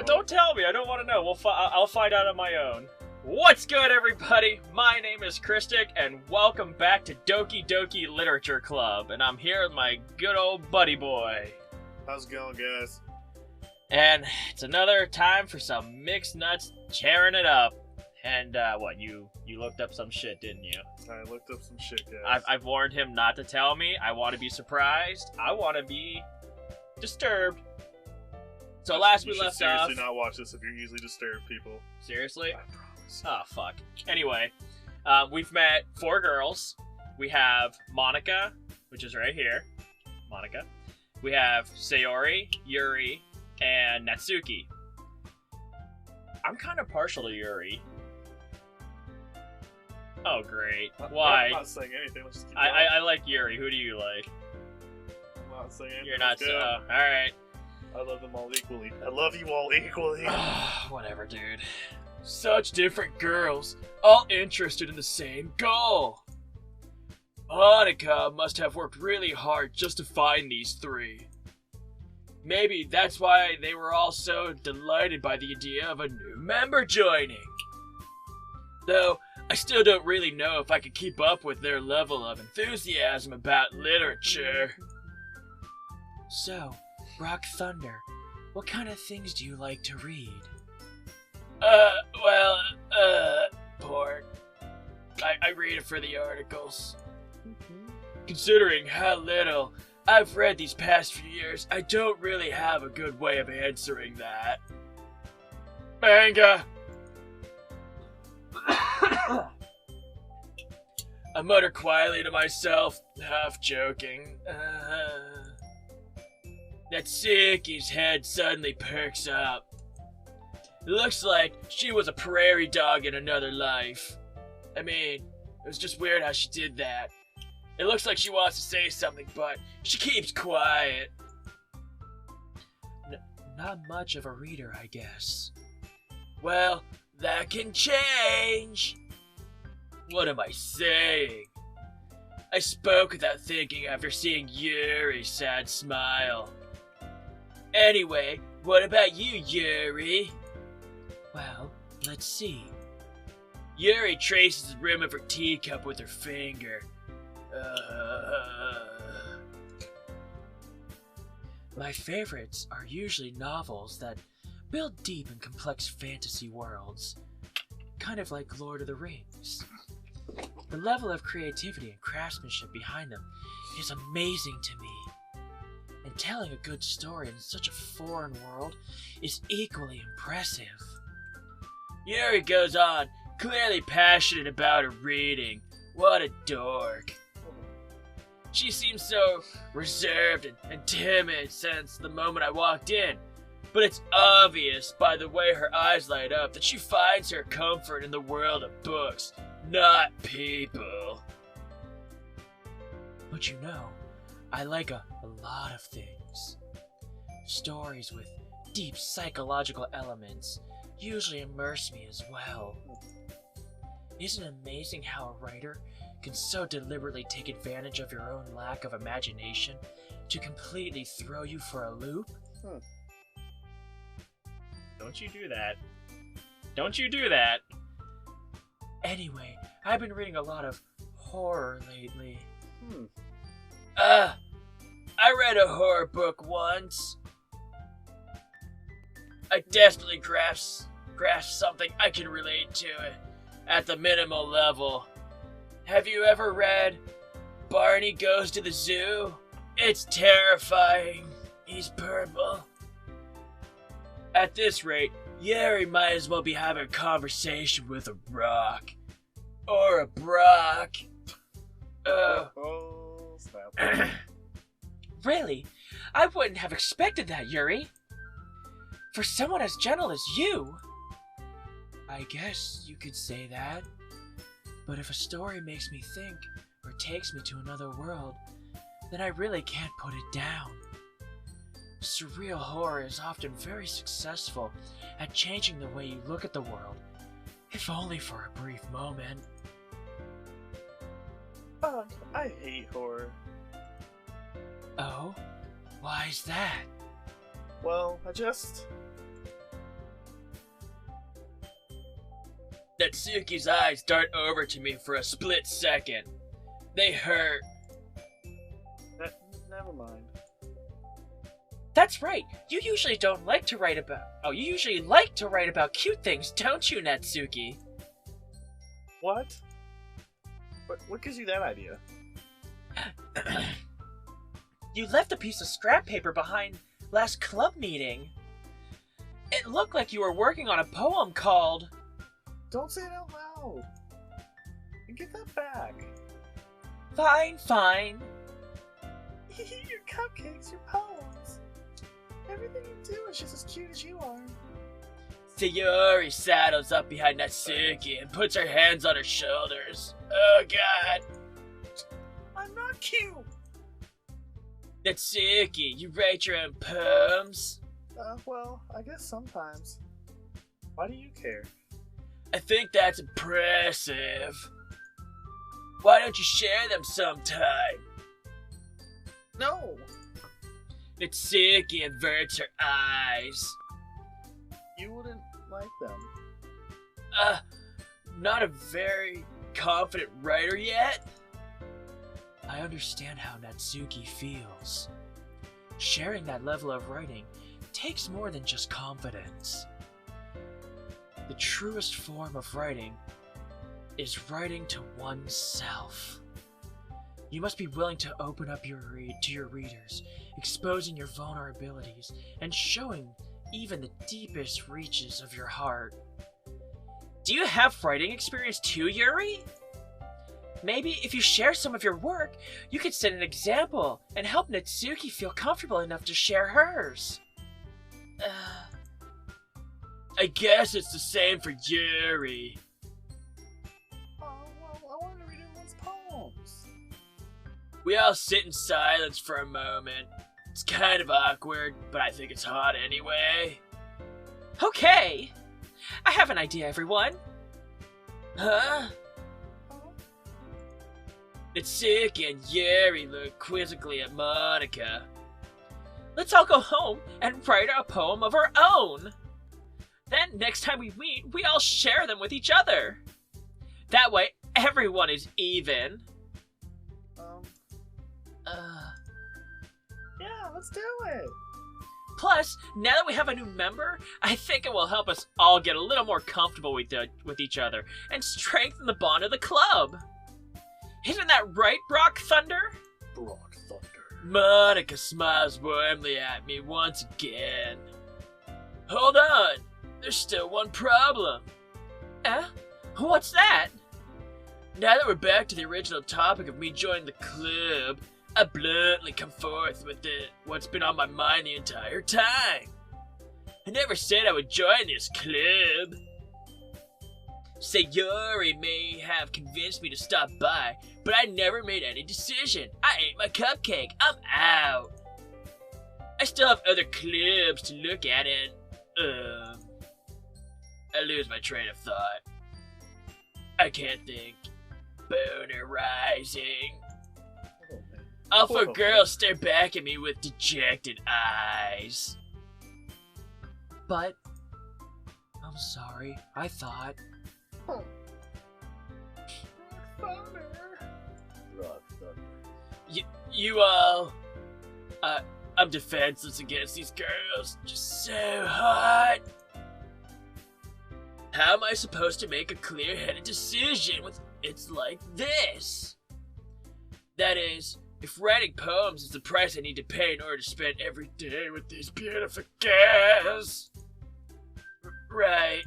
Don't tell me. I don't want to know. I'll find out on my own. What's good, everybody? My name is Christic, and welcome back to Doki Doki Literature Club. And I'm here with my good old buddy boy. How's it going, guys? And it's another time for some mixed nuts tearing it up. And what, you looked up some shit, didn't you? I looked up some shit, guys. I've warned him not to tell me. I want to be surprised. I want to be disturbed. So last we left off... You should seriously not watch this if you're easily disturbed, people. Seriously? I promise. Oh, fuck. Anyway, we've met 4 girls. We have Monica, which is right here. Monica. We have Sayori, Yuri, and Natsuki. I'm kind of partial to Yuri. Oh, great. Why? I'm not saying anything. Let's just keep I like Yuri. Who do you like? I'm not saying anything. You're not so... Alright. I love them all equally. I love you all equally. Whatever, dude. Such different girls, all interested in the same goal. Monica must have worked really hard just to find these 3. Maybe that's why they were all so delighted by the idea of a new member joining. Though, I still don't really know if I could keep up with their level of enthusiasm about literature. So, Rock Thunder, what kind of things do you like to read? Porn. I read it for the articles. Considering how little I've read these past few years, I don't really have a good way of answering that. Manga! I mutter quietly to myself, half joking. Natsuki's head suddenly perks up. It looks like she was a prairie dog in another life. I mean, it was just weird how she did that. It looks like she wants to say something, but she keeps quiet. Not much of a reader, I guess. Well, that can change. What am I saying? I spoke without thinking after seeing Yuri's sad smile. Anyway, what about you, Yuri? Well, let's see. Yuri traces the rim of her teacup with her finger. My favorites are usually novels that build deep and complex fantasy worlds. Kind of like Lord of the Rings. The level of creativity and craftsmanship behind them is amazing to me. And telling a good story in such a foreign world is equally impressive. Yuri goes on, clearly passionate about her reading. What a dork. She seems so reserved and timid since the moment I walked in, but it's obvious by the way her eyes light up that she finds her comfort in the world of books, not people. But you know, I like a lot of things. Stories with deep psychological elements usually immerse me as well. Isn't it amazing how a writer can so deliberately take advantage of your own lack of imagination to completely throw you for a loop? Don't you do that. Don't you do that. Anyway, I've been reading a lot of horror lately. I read a horror book once. I desperately grasped something I can relate to at the minimal level. Have you ever read Barney Goes to the Zoo? It's terrifying. He's purple. At this rate, Yuri might as well be having a conversation with a rock. Or a Brock. Snap. Really? I wouldn't have expected that, Yuri. For someone as gentle as you. I guess you could say that. But if a story makes me think, or takes me to another world, then I really can't put it down. Surreal horror is often very successful at changing the way you look at the world, if only for a brief moment. I hate horror. Oh? Why is that? Well, Natsuki's eyes dart over to me for a split second. They hurt. Never mind. That's right. You usually like to write about cute things, don't you, Natsuki? What? What gives you that idea? You left a piece of scrap paper behind last club meeting. It looked like you were working on a poem called... Don't say it out loud. Get that back. Fine. Your cupcakes, your poems. Everything you do is just as cute as you are. Sayori saddles up behind Natsuki and puts her hands on her shoulders. Oh god. I'm not cute. Natsuki, you write your own poems? Well, I guess sometimes. Why do you care? I think that's impressive. Why don't you share them sometime? No. Natsuki averts her eyes. You wouldn't like them. Not a very confident writer yet? I understand how Natsuki feels. Sharing that level of writing takes more than just confidence. The truest form of writing is writing to oneself. You must be willing to open up to your readers, exposing your vulnerabilities and showing even the deepest reaches of your heart. Do you have writing experience too, Yuri? Maybe if you share some of your work, you could set an example and help Natsuki feel comfortable enough to share hers. I guess it's the same for Yuri. Oh, well, I wanted to read everyone's poems. We all sit in silence for a moment. It's kind of awkward, but I think it's hot anyway. Okay! I have an idea, everyone. Huh? Natsuki and Yuri look quizzically at Monica. Let's all go home and write a poem of our own. Then, next time we meet, we all share them with each other. That way, everyone is even. Yeah, let's do it. Plus, now that we have a new member, I think it will help us all get a little more comfortable with each other and strengthen the bond of the club. Isn't that right, Brock Thunder? Brock Thunder. Monica smiles warmly at me once again. Hold on, there's still one problem. What's that? Now that we're back to the original topic of me joining the club, I bluntly come forth with what's been on my mind the entire time. I never said I would join this club. Sayori may have convinced me to stop by, but I never made any decision. I ate my cupcake. I'm out. I still have other clubs to look at and, I lose my train of thought. I can't think. Boner rising. All four girls stare back at me with dejected eyes. But, I'm sorry, I thought... Thunder. Brock Thunder. You all... I'm defenseless against these girls. Just so hot. How am I supposed to make a clear-headed decision with it's like this? That is, if writing poems is the price I need to pay in order to spend every day with these beautiful girls. Right.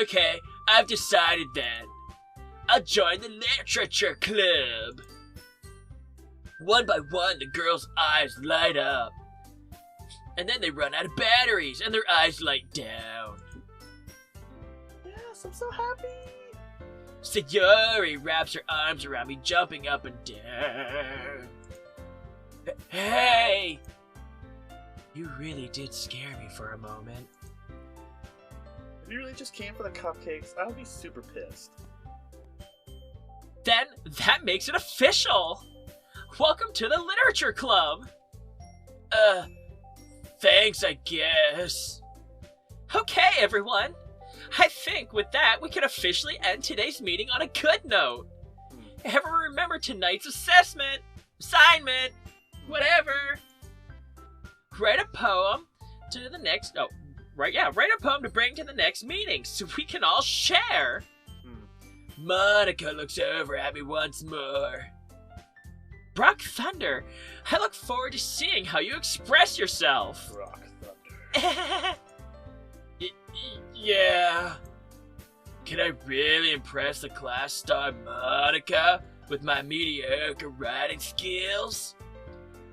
Okay, I've decided then. I'll join the literature club. One by one, the girls' eyes light up. And then they run out of batteries, and their eyes light down. Yes, I'm so happy. Sayori wraps her arms around me, jumping up and down. Hey! You really did scare me for a moment. If you really just came for the cupcakes, I would be super pissed. Then, that makes it official! Welcome to the Literature Club! Thanks, I guess. Okay, everyone. I think with that, we can officially end today's meeting on a good note. Ever remember tonight's assignment, whatever. Write a poem to the next, write a poem to bring to the next meeting so we can all share. Monica looks over at me once more. Brock Thunder, I look forward to seeing how you express yourself. Brock Thunder. Yeah. Can I really impress the class star Monica with my mediocre writing skills?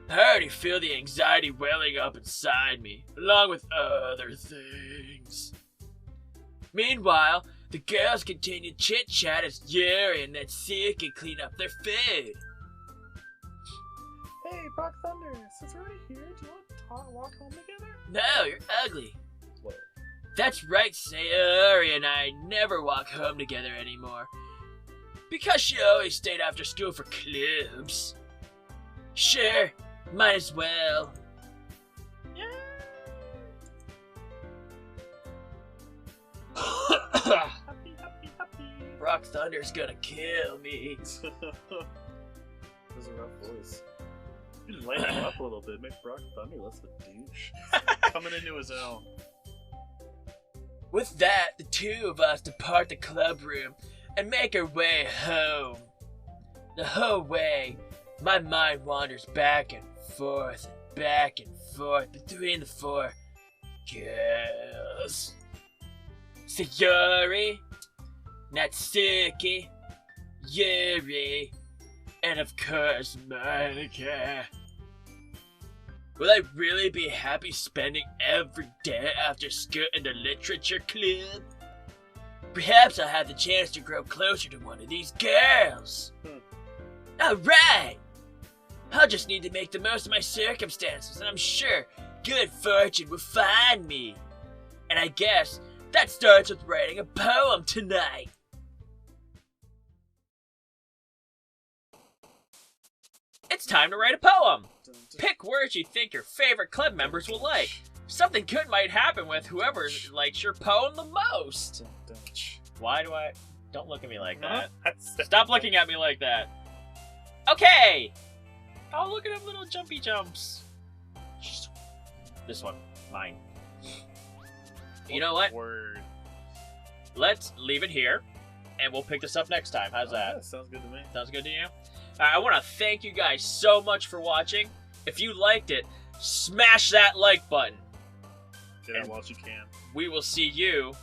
I already feel the anxiety welling up inside me, along with other things. Meanwhile, the girls continue chit-chat as Yuri and Natsuki clean up their food. Hey, Brock Thunder, since we're already here, do you want to walk home together? No, you're ugly. What? That's right, Sayori and I never walk home together anymore. Because she always stayed after school for clubs. Sure, might as well. Yeah. Happy, happy, happy. Brock Thunder's gonna kill me. That's a rough voice. You can lighten him up a little bit, make Brock Thunder less of a douche. Coming into his own. With that, the two of us depart the club room and make our way home. The whole way, my mind wanders back and forth between the four girls. Sayori, Natsuki, Yuri, and of course Monica. Will I really be happy spending every day after school in the literature club? Perhaps I'll have the chance to grow closer to one of these girls. Alright! I'll just need to make the most of my circumstances, and I'm sure good fortune will find me. And I guess that starts with writing a poem tonight. It's time to write a poem. Pick words you think your favorite club members will like. Something good might happen with whoever likes your poem the most. Why do I... Don't look at me like that. Stop looking at me like that. Okay! Oh, look at them little jumpy jumps. This one. Mine. You know what? Word. Let's leave it here, and we'll pick this up next time. How's that? Yeah, sounds good to me. Sounds good to you? I want to thank you guys so much for watching. If you liked it, smash that like button. Get out while you can. We will see you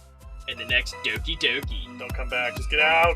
in the next Doki Doki. Don't come back, just get out!